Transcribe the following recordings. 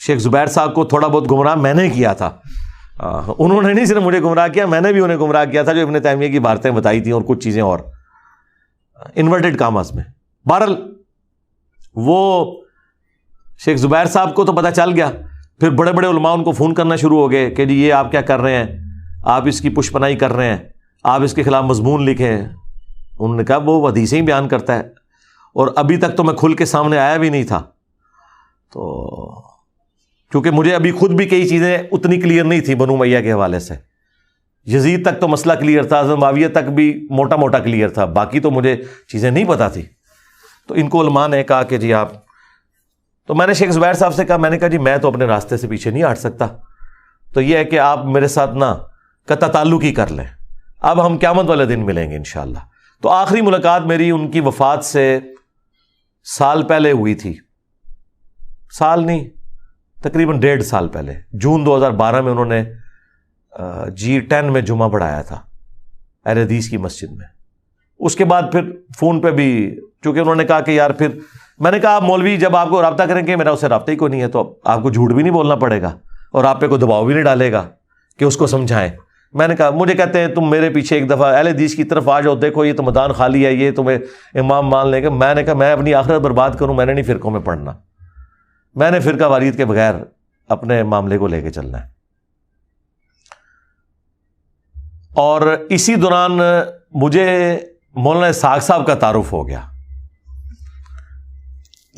شیخ زبیر صاحب کو تھوڑا بہت گمراہ میں نے کیا تھا. انہوں نے نہیں صرف مجھے گمراہ کیا, میں نے بھی انہیں گمراہ کیا تھا, جو ابن تیمیہ کی باتیں بتائی تھیں اور کچھ چیزیں اور انورٹڈ کاماز میں. بہرحال وہ شیخ زبیر صاحب کو تو پتہ چل گیا. پھر بڑے بڑے علماء ان کو فون کرنا شروع ہو گئے کہ جی یہ آپ کیا کر رہے ہیں, آپ اس کی پش پناہی کر رہے ہیں, آپ اس کے خلاف مضمون لکھیں. انہوں نے کہا وہ حدیثیں ہی بیان کرتا ہے, اور ابھی تک تو میں کھل کے سامنے آیا بھی نہیں تھا. تو کیونکہ مجھے ابھی خود بھی کئی چیزیں اتنی کلیئر نہیں تھی بنو امیہ کے حوالے سے. یزید تک تو مسئلہ کلیئر تھا, حضرت معاویہ تک بھی موٹا موٹا کلیئر تھا, باقی تو مجھے چیزیں نہیں پتہ تھی. تو ان کو علماء نے کہا کہ جی آپ, تو میں نے شیخ زبیر صاحب سے کہا, میں نے کہا جی میں تو اپنے راستے سے پیچھے نہیں ہٹ سکتا, تو یہ ہے کہ آپ میرے ساتھ نا قطع تعلق ہی کر لیں, اب ہم قیامت والے دن ملیں گے انشاءاللہ. تو آخری ملاقات میری ان کی وفات سے سال پہلے ہوئی تھی, سال نہیں تقریباً 1.5 سال پہلے. جون 2012 میں انہوں نے G10 میں جمعہ پڑھایا تھا اہل حدیث کی مسجد میں. اس کے بعد پھر فون پہ بھی, چونکہ انہوں نے کہا کہ یار پھر میں نے کہا آپ مولوی جب آپ کو رابطہ کریں گے, میرا اس سے رابطہ ہی کوئی نہیں ہے, تو آپ کو جھوٹ بھی نہیں بولنا پڑے گا اور آپ پہ کوئی دباؤ بھی نہیں ڈالے گا کہ اس کو سمجھائیں. میں نے کہا مجھے کہتے ہیں تم میرے پیچھے ایک دفعہ اہل حدیث کی طرف آ جاؤ, دیکھو یہ تو میدان خالی ہے, یہ تمہیں امام مان لیں گے. میں نے کہا میں اپنی آخرت برباد کروں, میں نے نہیں فرقوں میں پڑھنا, میں نے فرقہ واریت کے بغیر اپنے معاملے کو لے کے چلنا ہے. اور اسی دوران مجھے مولانا اسحاق صاحب کا تعارف ہو گیا.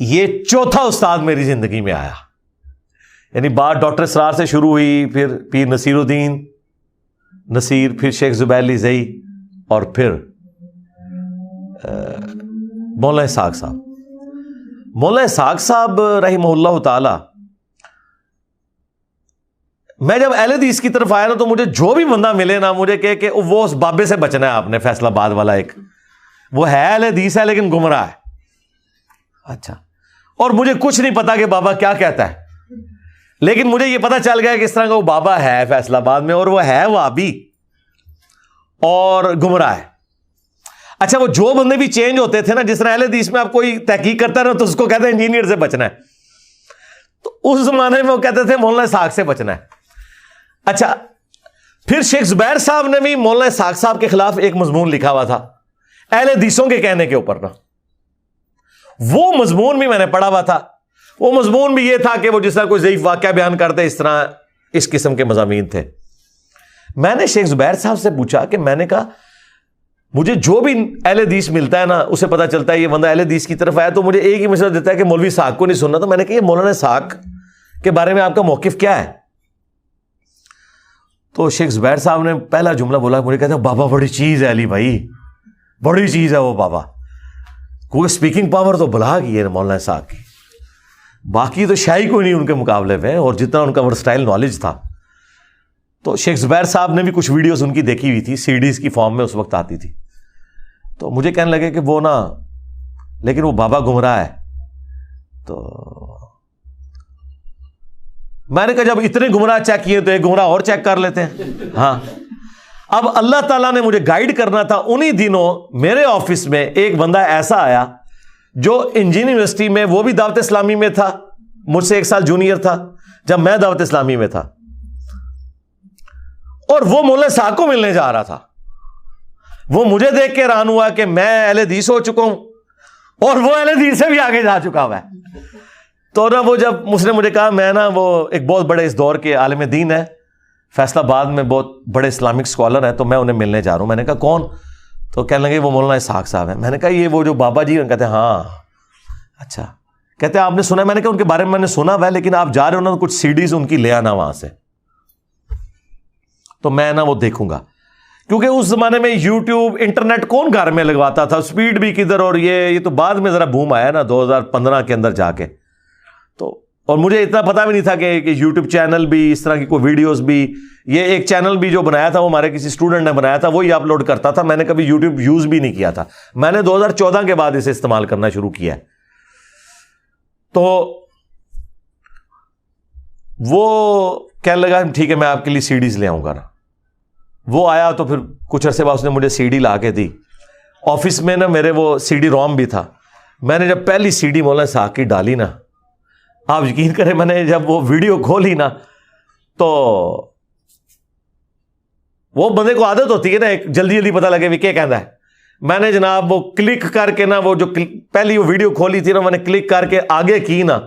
یہ چوتھا استاد میری زندگی میں آیا. یعنی بات ڈاکٹر اسرار سے شروع ہوئی, پھر پیر نصیر الدین نصیر, پھر شیخ زبیر علی زئی, اور پھر مولانا اسحاق صاحب. مولانا اسحاق صاحب رحمہ اللہ تعالی, میں جب اہل حدیث کی طرف آیا نا, تو مجھے جو بھی بندہ ملے نا, مجھے کہ وہ اس بابے سے بچنا ہے آپ نے, فیصل آباد والا ایک, وہ ہے اہل حدیث ہے لیکن گمراہ ہے. اچھا, اور مجھے کچھ نہیں پتا کہ بابا کیا کہتا ہے, لیکن مجھے یہ پتا چل گیا کہ اس طرح کا وہ بابا ہے فیصل آباد میں, اور وہ ہے وہابی اور گمراہ ہے. اچھا, وہ جو بندے بھی چینج ہوتے تھے نا, جس طرح اہل حدیث میں آپ کوئی تحقیق کرتا ہے نا, تو اس کو کہتے ہیں انجینئر سے بچنا ہے, تو اس زمانے میں وہ کہتے تھے مولانا اسحاق سے بچنا ہے. اچھا, پھر شیخ زبیر صاحب نے بھی مولانا اسحاق صاحب کے خلاف ایک مضمون لکھا ہوا تھا اہل حدیثوں کے کہنے کے اوپر نا, وہ مضمون بھی میں نے پڑھا ہوا تھا. وہ مضمون بھی یہ تھا کہ وہ جس طرح کوئی ضعیف واقعہ بیان کرتے, اس طرح اس قسم کے مضامین تھے. میں نے شیخ زبیر صاحب سے پوچھا کہ میں نے کہا مجھے جو بھی اہل حدیث ملتا ہے نا, اسے پتا چلتا ہے یہ بندہ اہل حدیث کی طرف آیا, تو مجھے ایک ہی مشورہ دیتا ہے کہ مولوی اسحاق کو نہیں سننا. تو میں نے کہا یہ مولانا اسحاق کے بارے میں آپ کا موقف کیا ہے؟ تو شیخ زبیر صاحب نے پہلا جملہ بولا, مجھے کہتے ہیں بابا بڑی چیز ہے علی بھائی, بڑی چیز ہے وہ بابا, کوئی اسپیکنگ پاور تو بلا گئی ہے مولانا اسحاق کی, باقی تو شاہی کوئی نہیں ان کے مقابلے میں, اور جتنا ان کا ورسٹائل نالج تھا. تو شیخ زبیر صاحب نے بھی کچھ ویڈیوز ان کی دیکھی ہوئی تھی, سی ڈیز کی فارم میں اس وقت آتی تھی. تو مجھے کہنے لگے کہ وہ نا, لیکن وہ بابا گمراہ ہے. تو میں نے کہا جب اتنے گمراہ چیک کیے تو ایک گمراہ اور چیک کر لیتے ہیں. ہاں, اب اللہ تعالیٰ نے مجھے گائیڈ کرنا تھا. انہی دنوں میرے آفس میں ایک بندہ ایسا آیا جو انجینئرنگ یونیورسٹی میں, وہ بھی دعوت اسلامی میں تھا, مجھ سے 1 سال جونیئر تھا جب میں دعوت اسلامی میں تھا, اور وہ مولانا اسحاق کو ملنے جا رہا تھا. وہ مجھے دیکھ کے حیران ہوا کہ میں اہل حدیث ہو چکا ہوں اور وہ اہل حدیث سے بھی آگے جا چکا ہوا ہے. تو نا وہ جب اس نے مجھے کہا, میں نا وہ ایک بہت بڑے اس دور کے عالم دین ہے فیصل آباد میں, بہت بڑے اسلامک اسکالر ہیں, تو میں انہیں ملنے جا رہا ہوں. میں نے کہا کون؟ تو کہنے لگے وہ مولانا اسحاق صاحب ہیں. میں نے کہا یہ وہ جو بابا جی ہیں؟ کہتے ہیں ہاں. اچھا, کہتے ہیں آپ نے سنا؟ میں نے کہا ان کے بارے میں نے سنا ہوا ہے, لیکن آپ جا رہے ہو نا, کچھ سی ڈیز ان کی لے آنا وہاں سے, تو میں نا وہ دیکھوں گا. کیونکہ اس زمانے میں یوٹیوب انٹرنیٹ کون گھر میں لگواتا تھا, اسپیڈ بھی کدھر, اور یہ تو بعد میں ذرا بوم آیا نا 2015 کے اندر جا کے. تو اور مجھے اتنا پتا بھی نہیں تھا کہ یوٹیوب چینل بھی, اس طرح کی کوئی ویڈیوز بھی, یہ ایک چینل بھی جو بنایا تھا وہ ہمارے کسی اسٹوڈنٹ نے بنایا تھا, وہی اپلوڈ کرتا تھا. میں نے کبھی یوٹیوب یوز بھی نہیں کیا تھا, میں نے 2014 کے بعد اسے استعمال کرنا شروع کیا ہے. تو وہ کہنے لگا ٹھیک ہے میں آپ کے لیے سی ڈیز لے آؤں گا نا. وہ آیا تو پھر کچھ عرصے بعد اس نے مجھے سی ڈی لا کے دی. آفس میں نا میرے وہ سی ڈی روم بھی تھا. میں نے جب پہلی سی ڈی مولانا اسحاق کی ڈالی نا, آپ یقین کریں میں نے جب وہ ویڈیو کھولی نا تو وہ بندے کو عادت ہوتی ہے نا ایک جلدی جلدی پتہ لگے بھی کیا کہنا ہے. میں نے جناب وہ کلک کر کے نا وہ جو پہلی وہ ویڈیو کھولی تھی نا میں نے کلک کر کے آگے کی نا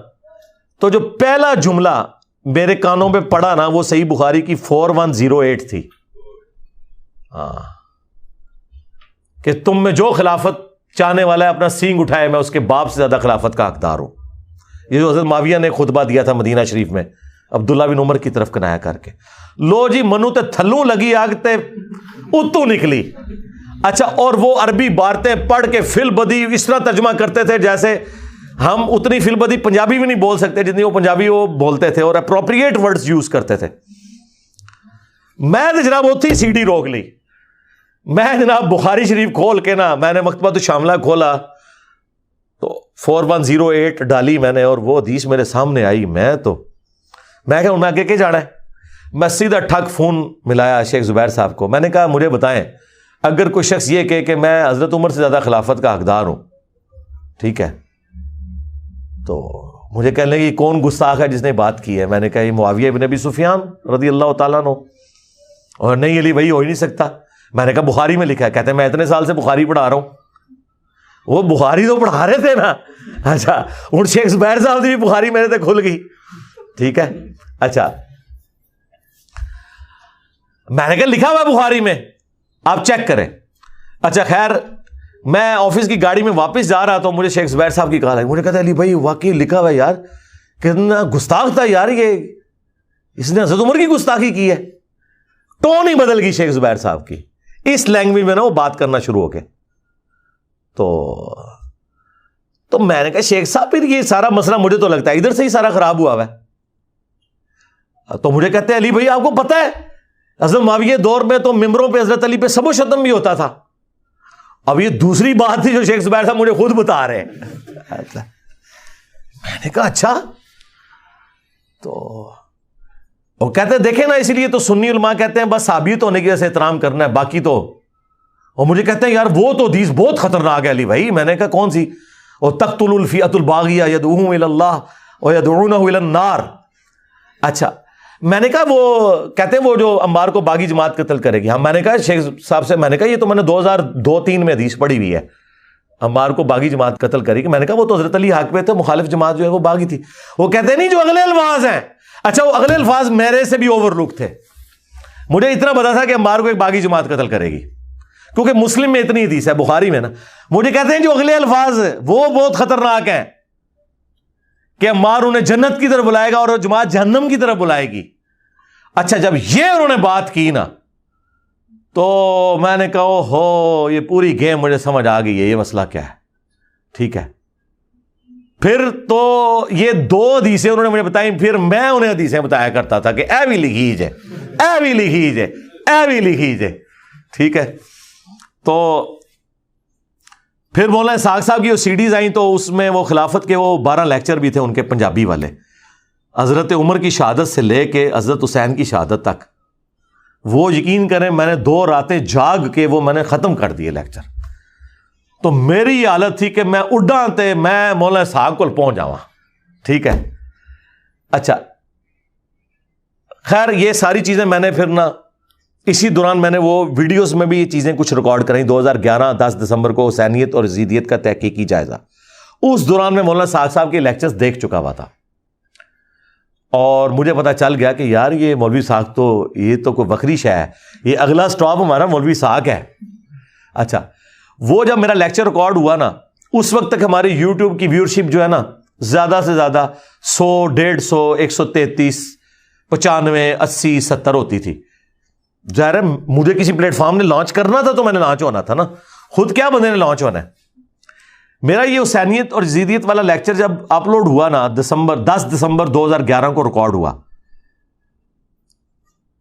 تو جو پہلا جملہ میرے کانوں پہ پڑا نا وہ صحیح بخاری کی 4108 تھی. ہاں کہ تم میں جو خلافت چاہنے والا ہے اپنا سینگ اٹھائے, میں اس کے باپ سے زیادہ خلافت کا حقدار ہوں. یہ جو حضرت معاویہ نے خطبہ دیا تھا مدینہ شریف میں عبداللہ بن عمر کی طرف کنایا کر کے, لو جی منو تے تھلوں لگی آگ تے اتو نکلی. اچھا اور وہ عربی بارتیں پڑھ کے فل بدی اس طرح ترجمہ کرتے تھے جیسے ہم اتنی فل بدی پنجابی بھی نہیں بول سکتے جتنی وہ پنجابی وہ بولتے تھے, اور اپروپریٹ ورڈز یوز کرتے تھے. میں تو جناب اتنی سی ڈی روک لی. میں جناب بخاری شریف کھول کے نا میں نے مکتبۃ الشاملہ کھولا تو 4108 ڈالی میں نے, اور وہ حدیث میرے سامنے آئی. میں کہ میں آگے جانا ہے. میں سیدھا ٹھک فون ملایا شیخ زبیر صاحب کو. میں نے کہا مجھے بتائیں اگر کوئی شخص یہ کہے کہ میں حضرت عمر سے زیادہ خلافت کا حقدار ہوں, ٹھیک ہے, تو مجھے کہنے لگے یہ کون گستاخ ہے جس نے بات کی ہے. میں نے کہا یہ معاویہ بن ابی سفیان رضی اللہ تعالیٰ عنہ. اور نہیں علی بھائی ہو ہی نہیں سکتا. میں نے کہا بخاری میں لکھا ہے. کہتے ہیں میں اتنے سال سے بخاری پڑھا رہا ہوں. وہ بخاری تو پڑھا رہے تھے نا. اچھا ہوں شیخ زبیر صاحب کی بھی بخاری میرے سے کھل گئی, ٹھیک ہے. اچھا میں نے کہا لکھا ہوا بخاری میں, آپ چیک کریں. اچھا خیر میں آفس کی گاڑی میں واپس جا رہا تو مجھے شیخ زبیر صاحب کی کال آئی. مجھے کہتا ہے علی بھائی واقعی لکھا ہوا ہے یار, کتنا گستاخ تھا یار یہ, اس نے حضرت عمر کی گستاخی کی ہے. ٹون ہی بدل گئی شیخ زبیر صاحب کی اس لینگویج میں نا وہ بات کرنا شروع ہو گئے. تو میں نے کہا شیخ صاحب پھر یہ سارا مسئلہ مجھے تو لگتا ہے ادھر سے ہی سارا خراب ہوا ہے. تو مجھے کہتے ہیں علی بھائی آپ کو پتہ ہے حضرت معاویہ دور میں تو ممبروں پہ حضرت علی پہ سب و شتم بھی ہوتا تھا. اب یہ دوسری بات تھی جو شیخ زبیر صاحب مجھے خود بتا رہے ہیں. میں نے کہا اچھا. تو وہ کہتے ہیں دیکھیں نا اسی لیے تو سنی علماء کہتے ہیں بس ثابت ہونے کی وجہ سے احترام کرنا ہے باقی تو. اور مجھے کہتے ہیں یار وہ تو حدیث بہت خطرناک ہے علی بھائی. میں نے کہا کون سی؟ اور تقتل الفئۃ الباغیہ یدعوہم الی اللہ ویدعونہ الی النار. اچھا میں نے کہا وہ کہتے ہیں وہ جو عمار کو باغی جماعت قتل کرے گی. ہاں میں نے کہا شیخ صاحب سے, میں نے کہا یہ تو میں نے 2002-3 میں حدیث پڑھی ہوئی ہے عمار کو باغی جماعت قتل کرے گی. میں نے کہا وہ تو حضرت علی حق پہ تھے, مخالف جماعت جو ہے وہ باغی تھی. وہ کہتے ہیں نہیں جو اگلے الفاظ ہیں. اچھا وہ اگلے الفاظ میرے سے بھی اوور لک تھے. مجھے اتنا پتا تھا کہ عمار کو ایک باغی جماعت قتل کرے گی کیونکہ مسلم میں اتنی حدیث ہے, بخاری میں نا. مجھے کہتے ہیں جو اگلے الفاظ وہ بہت خطرناک ہیں کہ عمار انہیں جنت کی طرف بلائے گا اور جماعت جہنم کی طرف بلائے گی. اچھا جب یہ انہوں نے بات کی نا تو میں نے کہا ہو یہ پوری گیم مجھے سمجھ آ گئی ہے یہ مسئلہ کیا ہے, ٹھیک ہے. پھر تو یہ 2 حدیثیں انہوں نے مجھے بتائی, پھر میں انہیں حدیثیں بتایا کرتا تھا کہ اے بھی لکھیجے, اے بھی لکھیجے, اے بھی لکھیجے, ٹھیک ہے. تو پھر مولانا اسحاق صاحب کی وہ سیڈیز آئیں تو اس میں وہ خلافت کے وہ 12 لیکچر بھی تھے ان کے پنجابی والے, حضرت عمر کی شہادت سے لے کے حضرت حسین کی شہادت تک. وہ یقین کریں میں نے 2 راتیں جاگ کے وہ میں نے ختم کر دیے لیکچر. تو میری یہ حالت تھی کہ میں اڈاں تے میں مولانا اسحاق کو پہنچ جاواں, ٹھیک ہے. اچھا خیر یہ ساری چیزیں میں نے پھر نا اسی دوران میں نے وہ ویڈیوز میں بھی یہ چیزیں کچھ ریکارڈ کریں. 2011 10 دسمبر کو حسینیت اور یزیدیت کا تحقیقی جائزہ, اس دوران میں مولانا اسحاق صاحب کے لیکچرز دیکھ چکا ہوا تھا اور مجھے پتا چل گیا کہ یار یہ مولوی اسحاق تو یہ تو کوئی وکری شے ہے, یہ اگلا سٹاپ ہمارا مولوی اسحاق ہے. اچھا وہ جب میرا لیکچر ریکارڈ ہوا نا اس وقت تک ہماری یوٹیوب کی ویورشپ جو ہے نا زیادہ سے زیادہ 100 150 133 95 80 70 ہوتی تھی. ظاہر ہے مجھے کسی پلیٹ فارم نے لانچ کرنا تھا تو میں نے لانچ ہونا تھا نا, خود کیا بندے نے لانچ ہونا ہے. میرا یہ حسینیت اور یزیدیت والا لیکچر جب اپلوڈ ہوا نا 10 دسمبر 2011 کو ریکارڈ ہوا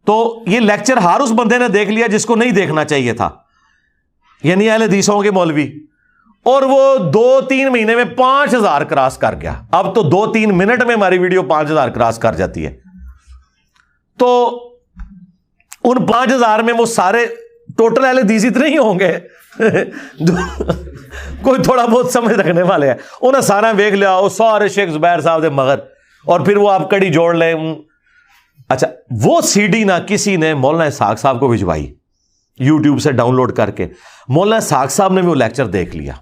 تو یہ لیکچر ہر اس بندے نے دیکھ لیا جس کو نہیں دیکھنا چاہیے تھا, یعنی اہل حدیثوں کے مولوی, اور وہ 2-3 مہینے میں 5000 کراس کر گیا. اب تو 2-3 منٹ میں ہماری ویڈیو 5000 کراس کر جاتی ہے. تو ان 5000 میں وہ سارے ٹوٹل اہل حدیث اتنے ہی ہوں گے کوئی تھوڑا بہت سمجھ رکھنے والے ہیں, انہیں سارا ویکھ لیا. وہ سارے شیخ زبیر صاحب دے مگر اور پھر وہ آپ کڑی جوڑ لیں. اچھا وہ سی ڈی نہ کسی نے مولانا اسحاق صاحب کو بھجوائی یوٹیوب سے ڈاؤن لوڈ کر کے. مولانا اسحاق صاحب نے بھی وہ لیکچر دیکھ لیا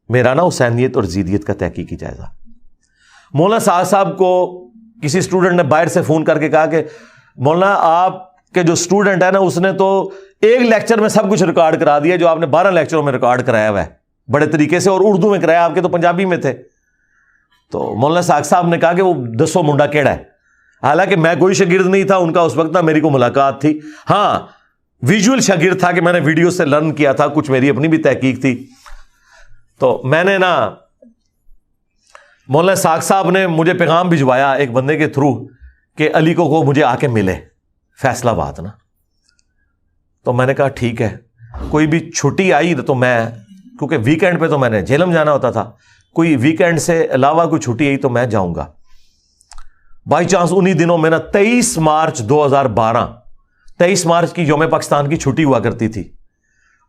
میرا نا حسینیت اور زیدیت کا تحقیقی جائزہ. مولانا اسحاق صاحب کو کسی اسٹوڈنٹ نے باہر سے فون کر کے کہا کہ مولانا آپ کے جو اسٹوڈنٹ ہے نا اس نے تو ایک لیکچر میں سب کچھ ریکارڈ کرا دیا جو آپ نے 12 لیکچروں میں ریکارڈ کرایا ہوا ہے بڑے طریقے سے, اور اردو میں کرایا, آپ کے تو پنجابی میں تھے. تو مولانا اسحاق صاحب نے کہا کہ وہ دسو منڈا کیڑا ہے. حالانکہ میں کوئی شاگرد نہیں تھا ان کا اس وقت, نہ میری کو ملاقات تھی. ہاں ویژول شاگرد تھا کہ میں نے ویڈیو سے لرن کیا تھا, کچھ میری اپنی بھی تحقیق تھی. تو میں نے نا مولانا اسحاق صاحب نے مجھے پیغام بھجوایا ایک بندے کے تھرو کہ علی کو مجھے آ کے ملے فیصلہ باد نا. تو میں نے کہا ٹھیک ہے, کوئی بھی چھٹی آئی تو میں, کیونکہ ویکینڈ پہ تو میں نے جہلم جانا ہوتا تھا, کوئی ویکینڈ سے علاوہ کوئی چھٹی آئی تو میں جاؤں گا. بائی چانس انہی دنوں میں نا 23 مارچ 2012 23 مارچ کی یوم پاکستان کی چھٹی ہوا کرتی تھی,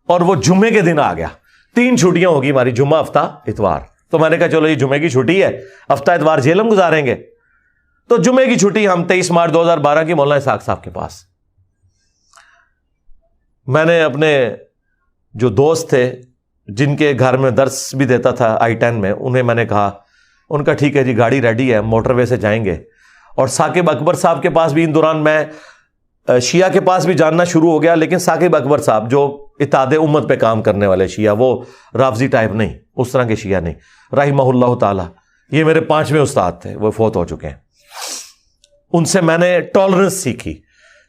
اور وہ جمعے کے دن آ گیا. 3 چھٹیاں ہوگی ہماری, جمعہ, ہفتہ, اتوار. تو میں نے کہا چلو یہ جمعے کی چھٹی ہے, ہفتہ اتوار جہلم گزاریں گے. تو جمعے کی چھٹی ہم 23 مارچ 2012 کی مولانا اسحاق صاحب کے پاس. میں نے اپنے جو دوست تھے جن کے گھر میں درس بھی دیتا تھا I-10 میں, انہیں میں نے کہا, ان کا ٹھیک ہے جی گاڑی ریڈی ہے, موٹر وے سے جائیں گے. اور ثاقب اکبر صاحب کے پاس بھی ان دوران میں شیعہ کے پاس بھی جاننا شروع ہو گیا, لیکن ثاقب اکبر صاحب جو اتحاد امت پہ کام کرنے والے شیعہ, وہ رافضی ٹائپ نہیں, اس طرح کے شیعہ نہیں, رحمہ اللہ تعالی. یہ میرے 5ویں استاد تھے, وہ فوت ہو چکے ہیں. ان سے میں نے ٹالرنس سیکھی.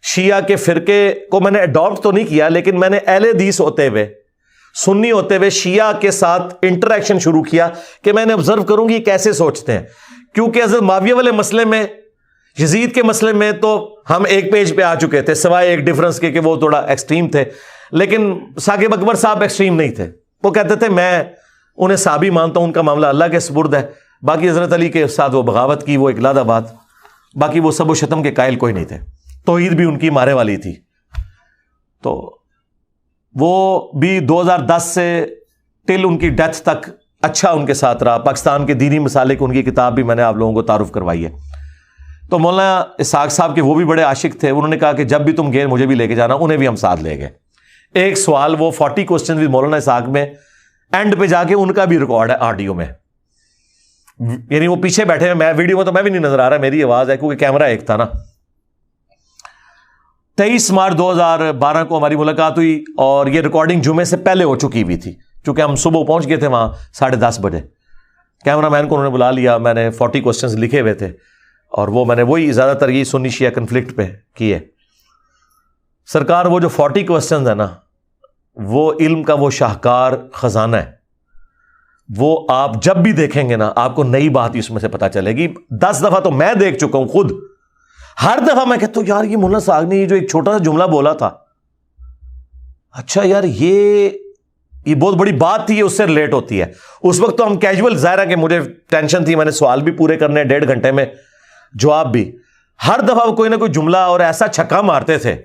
شیعہ کے فرقے کو میں نے اڈاپٹ تو نہیں کیا, لیکن میں نے اہل حدیث ہوتے ہوئے, سنی ہوتے ہوئے شیعہ کے ساتھ انٹریکشن شروع کیا کہ میں نے آبزرو کروں گی کیسے سوچتے ہیں. کیونکہ حضرت معاویہ والے مسئلے میں, یزید کے مسئلے میں تو ہم ایک پیج پہ آ چکے تھے, سوائے ایک ڈفرنس کے کہ وہ تھوڑا ایکسٹریم تھے. لیکن ثاقب اکبر صاحب ایکسٹریم نہیں تھے. وہ کہتے تھے میں انہیں صحابی مانتا ہوں, ان کا معاملہ اللہ کے سپرد ہے. باقی حضرت علی کے ساتھ وہ بغاوت کی, وہ اقلادہ بات, باقی وہ سب و شتم کے قائل کوئی نہیں تھے. توحید بھی ان کی مارے والی تھی. تو وہ بھی 2010 سے ٹل ان کی ڈیتھ تک اچھا ان کے ساتھ رہا. پاکستان کے دینی مسالک ان کی کتاب بھی میں نے آپ لوگوں کو تعارف کروائی ہے. تو مولانا اسحاق صاحب کے وہ بھی بڑے عاشق تھے. انہوں نے کہا کہ جب بھی تم گئے مجھے بھی لے کے جانا. انہیں بھی ہم ساتھ لے گئے. ایک سوال وہ 40 کوسچن بھی مولانا اسحاق میں اینڈ پہ جا کے ان کا بھی ریکارڈ ہے آڈیو میں, یعنی وہ پیچھے بیٹھے ہیں, میں ویڈیو میں تو میں بھی نہیں نظر آ رہا, میری آواز ہے کیونکہ کیمرہ ایک تھا نا. 23 مارچ 2012 کو ہماری ملاقات ہوئی, اور یہ ریکارڈنگ جمعے سے پہلے ہو چکی ہوئی تھی, چونکہ ہم صبح پہنچ گئے تھے وہاں 10:30 بجے. کیمرہ مین کو انہوں نے بلا لیا, میں نے 40 کوسچنز لکھے ہوئے تھے, اور وہ میں نے وہی زیادہ تر یہ سنی شیعہ کنفلکٹ پہ کیے. سرکار وہ جو 40 کوسچنز ہیں نا, وہ علم کا وہ شاہکار خزانہ ہے. وہ آپ جب بھی دیکھیں گے نا آپ کو نئی بات اس میں سے پتہ چلے گی. 10 دفعہ تو میں دیکھ چکا ہوں خود. ہر دفعہ میں کہتا ہوں یار یہ مولانا صاحب نے یہ جو ایک چھوٹا سا جملہ بولا تھا, اچھا یار یہ بہت بڑی بات تھی, یہ اس سے ریلیٹ ہوتی ہے. اس وقت تو ہم کیجول, ظاہر ہے کہ مجھے ٹینشن تھی, میں نے سوال بھی پورے کرنے 1.5 گھنٹے میں, جواب بھی. ہر دفعہ وہ کوئی نہ کوئی جملہ اور ایسا چھکا مارتے تھے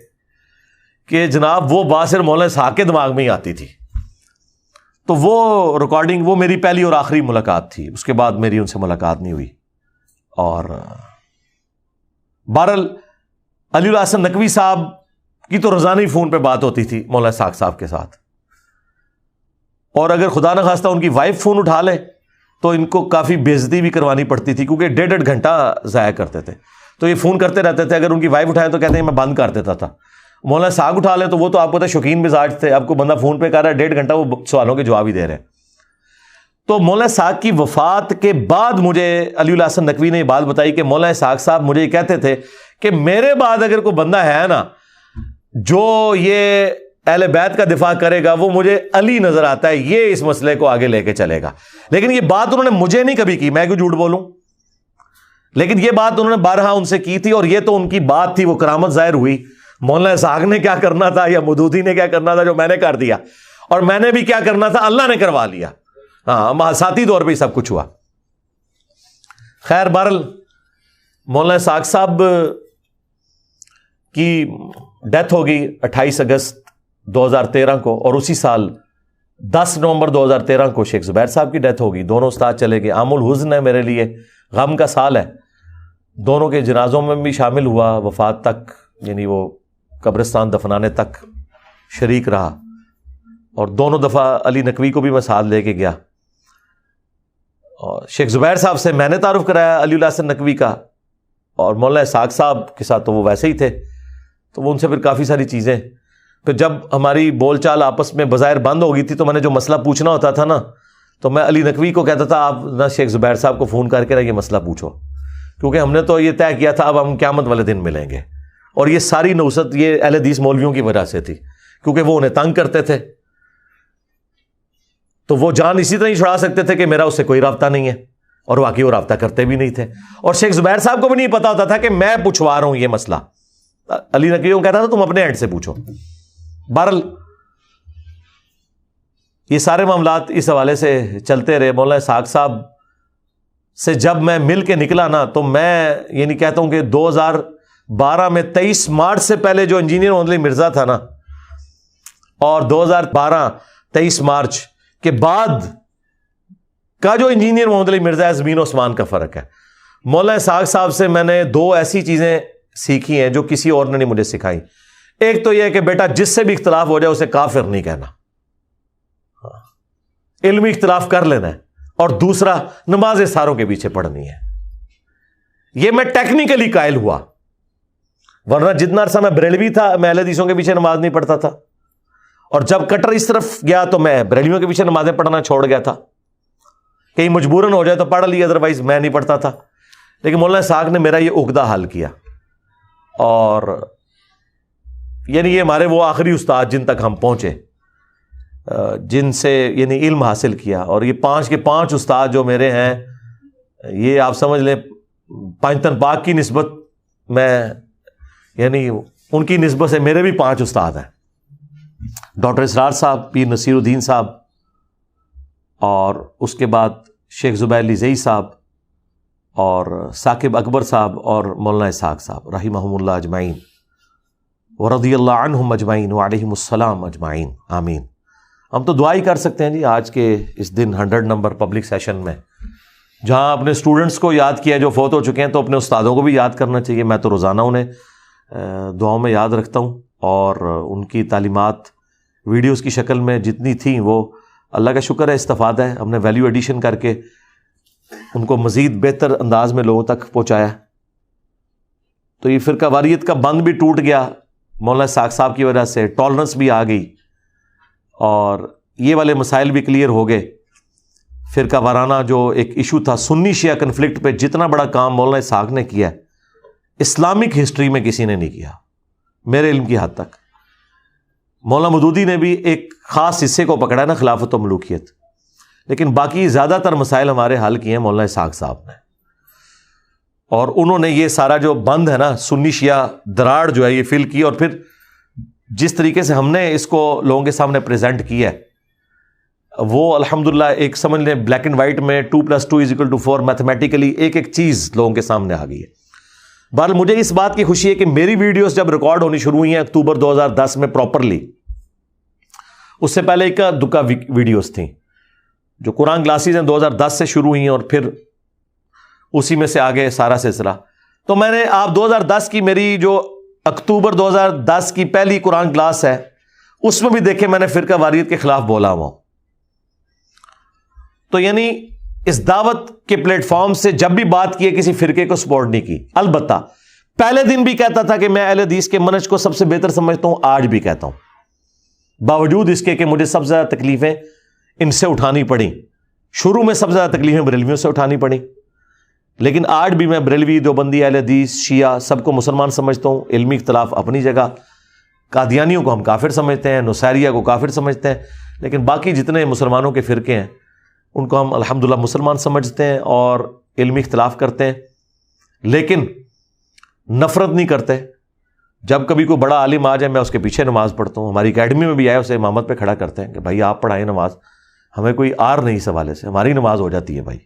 کہ جناب وہ بات صرف مولانا صاحب کے دماغ میں ہی آتی تھی. تو وہ ریکارڈنگ, وہ میری پہلی اور آخری ملاقات تھی. اس کے بعد میری ان سے ملاقات نہیں ہوئی. اور بہرحال علی الحسن نقوی صاحب کی تو روزانہ ہی فون پہ بات ہوتی تھی مولانا اسحاق صاحب کے ساتھ. اور اگر خدا نہ خواستہ ان کی وائف فون اٹھا لے تو ان کو کافی بے عزتی بھی کروانی پڑتی تھی, کیونکہ 1.5 گھنٹہ ضائع کرتے تھے. تو یہ فون کرتے رہتے تھے. اگر ان کی وائف اٹھائے تو کہتے ہیں میں بند کر دیتا تھا. مولانا صاحب اٹھا لے تو وہ تو آپ کو پتہ شوقین مزاج تھے, آپ کو بندہ فون پہ کر رہا ہے 1.5 گھنٹہ وہ سوالوں کے جواب ہی دے رہے ہیں. تو مولانا صاحب کی وفات کے بعد مجھے علی الحسن نقوی نے یہ بات بتائی کہ مولانا اسحاق صاحب مجھے یہ کہتے تھے کہ میرے بعد اگر کوئی بندہ ہے نا جو یہ اہل بیت کا دفاع کرے گا, وہ مجھے علی نظر آتا ہے, یہ اس مسئلے کو آگے لے کے چلے گا. لیکن یہ بات انہوں نے مجھے نہیں کبھی کی, میں کیوں جھوٹ بولوں, لیکن یہ بات انہوں نے بارہا ان سے کی تھی, اور یہ تو ان کی بات تھی, وہ کرامت ظاہر ہوئی. مولانا اسحاق نے کیا کرنا تھا یا مودودی نے کیا کرنا تھا جو میں نے کر دیا, اور میں نے بھی کیا کرنا تھا اللہ نے کروا لیا. ہاں ذاتی طور پہ سب کچھ ہوا. خیر بہرحال مولانا اسحاق صاحب کی ڈیتھ ہو گئی 28 اگست 2013 کو, اور اسی سال 10 نومبر 2013 کو شیخ زبیر صاحب کی ڈیتھ ہو گئی. دونوں استاد چلے گئے. عام الحزن ہے میرے لیے غم کا سال ہے. دونوں کے جنازوں میں بھی شامل ہوا, وفات تک یعنی وہ قبرستان دفنانے تک شریک رہا, اور دونوں دفعہ علی نقوی کو بھی میں ساتھ لے کے گیا. اور شیخ زبیر صاحب سے میں نے تعارف کرایا علی الحسن نقوی کا, اور مولانا اسحاق صاحب کے ساتھ تو وہ ویسے ہی تھے, تو وہ ان سے پھر کافی ساری چیزیں. پھر جب ہماری بول چال آپس میں بظاہر بند ہو گئی تھی, تو میں نے جو مسئلہ پوچھنا ہوتا تھا نا, تو میں علی نقوی کو کہتا تھا آپ نہ شیخ زبیر صاحب کو فون کر کے نا یہ مسئلہ پوچھو, کیونکہ ہم نے تو یہ طے کیا تھا اب ہم قیامت والے دن ملیں گے. اور یہ ساری نوست یہ اہل حدیث مولویوں کی وجہ سے تھی, کیونکہ وہ انہیں تنگ کرتے تھے, تو وہ جان اسی طرح ہی چھڑا سکتے تھے کہ میرا اس سے کوئی رابطہ نہیں ہے, اور واقعی وہ رابطہ کرتے بھی نہیں تھے. اور شیخ زبیر صاحب کو بھی نہیں پتا ہوتا تھا کہ میں پوچھوا رہا ہوں یہ مسئلہ. علی نقوی کو کہتا تھا تم اپنے اینڈ سے پوچھو. بہرحال یہ سارے معاملات اس حوالے سے چلتے رہے. مولانا اسحاق صاحب سے جب میں مل کے نکلا نا, تو میں یہ نہیں کہتا ہوں کہ 2012 میں 23 مارچ سے پہلے جو انجینئر محمد علی مرزا تھا نا, اور 2012 23 مارچ کے بعد کا جو انجینئر محمد علی مرزا ہے, زمین و آسمان کا فرق ہے. مولانا اسحاق صاحب سے میں نے 2 ایسی چیزیں سیکھی ہیں جو کسی اور نے نہیں مجھے سکھائی. ایک تو یہ ہے کہ بیٹا جس سے بھی اختلاف ہو جائے اسے کافر نہیں کہنا, علمی اختلاف کر لینا ہے. اور دوسرا نماز ساروں کے پیچھے پڑھنی ہے. یہ میں ٹیکنیکلی قائل ہوا, ورنہ جتنا عرصہ میں بریلوی تھا میں اہل حدیثوں کے پیچھے نماز نہیں پڑھتا تھا, اور جب کٹر اس طرف گیا تو میں بریلویوں کے پیچھے نمازیں پڑھنا چھوڑ گیا تھا. کہیں مجبوراً ہو جائے تو پڑھ لی, ادروائز میں نہیں پڑھتا تھا. لیکن مولانا اسحاق نے میرا یہ عقدہ حل کیا, اور یعنی یہ ہمارے وہ آخری استاد جن تک ہم پہنچے, جن سے یعنی علم حاصل کیا. اور یہ 5 کے 5 استاد جو میرے ہیں, یہ آپ سمجھ لیں پنجتن پاک کی نسبت میں, یعنی ان کی نسبت سے میرے بھی 5 استاد ہیں. ڈاکٹر اسرار صاحب, پیر نصیر الدین صاحب, اور اس کے بعد شیخ زبیر علی زئی صاحب, اور ثاقب اکبر صاحب, اور مولانا اسحاق صاحب رحمہم اللہ اجمعین ورضی اللہ عنہم اجمعین وعلیہم السلام اجمعین, آمین. ہم تو دعا ہی کر سکتے ہیں جی آج کے اس دن 100 نمبر پبلک سیشن میں, جہاں اپنے اسٹوڈنٹس کو یاد کیا جو فوت ہو چکے ہیں, تو اپنے استادوں کو بھی یاد کرنا چاہیے. میں تو روزانہ انہیں دعاؤں میں یاد رکھتا ہوں, اور ان کی تعلیمات ویڈیوز کی شکل میں جتنی تھیں وہ اللہ کا شکر ہے استفادہ ہے. ہم نے ویلیو ایڈیشن کر کے ان کو مزید بہتر انداز میں لوگوں تک پہنچایا. تو یہ فرقہ واریت کا بند بھی ٹوٹ گیا مولانا اسحاق صاحب کی وجہ سے, ٹالرنس بھی آ گئی, اور یہ والے مسائل بھی کلیئر ہو گئے. فرقہ وارانہ جو ایک ایشو تھا سنی شیعہ کنفلکٹ پہ, جتنا بڑا کام مولانا اسحاق نے کیا اسلامک ہسٹری میں کسی نے نہیں کیا میرے علم کی حد تک. مولانا مودودی نے بھی ایک خاص حصے کو پکڑا ہے نا, خلافت و ملوکیت, لیکن باقی زیادہ تر مسائل ہمارے حل کیے ہیں مولانا اسحاق صاحب نے. اور انہوں نے یہ سارا جو بند ہے نا سنی شیعہ دراڑ جو ہے یہ فل کی, اور پھر جس طریقے سے ہم نے اس کو لوگوں کے سامنے پریزنٹ کیا ہے وہ الحمدللہ ایک سمجھ لیں بلیک اینڈ وائٹ میں 2+2=4 میتھمیٹیکلی ایک ایک چیز لوگوں کے سامنے آ گئی ہے. بہرحال مجھے اس بات کی خوشی ہے کہ میری ویڈیوز جب ریکارڈ ہونی شروع ہوئی ہیں اکتوبر 2010 میں پراپرلی, اس سے پہلے ایک دکا ویڈیوز تھیں جو قرآن کلاسز ہیں 2010 سے شروع ہوئی ہیں, اور پھر اسی میں سے آگے سارا سلسلہ. تو میں نے آپ 2010 کی میری جو اکتوبر 2010 کی پہلی قرآن کلاس ہے اس میں بھی دیکھے میں نے فرقہ واریت کے خلاف بولا ہوا. تو یعنی اس دعوت کے پلیٹ فارم سے جب بھی بات کی ہے کسی فرقے کو سپورٹ نہیں کی. البتہ پہلے دن بھی کہتا تھا کہ میں اہل حدیث کے منہج کو سب سے بہتر سمجھتا ہوں, آج بھی کہتا ہوں, باوجود اس کے کہ مجھے سب سے زیادہ تکلیفیں ان سے اٹھانی پڑیں. شروع میں سب سے زیادہ تکلیفیں بریلویوں سے اٹھانی پڑیں, لیکن آج بھی میں بریلوی, دیوبندی, اہل حدیث, شیعہ سب کو مسلمان سمجھتا ہوں. علمی اختلاف اپنی جگہ, قادیانیوں کو ہم کافر سمجھتے ہیں, نصیریہ کو کافر سمجھتے ہیں, لیکن باقی جتنے مسلمانوں کے فرقے ہیں ان کو ہم الحمدللہ مسلمان سمجھتے ہیں اور علمی اختلاف کرتے ہیں, لیکن نفرت نہیں کرتے. جب کبھی کوئی بڑا عالم آ جائے میں اس کے پیچھے نماز پڑھتا ہوں. ہماری اکیڈمی میں بھی آئے اسے امامت پہ کھڑا کرتے ہیں کہ بھائی آپ پڑھائیں نماز, ہمیں کوئی آر نہیں اس حوالے سے, ہماری نماز ہو جاتی ہے بھائی.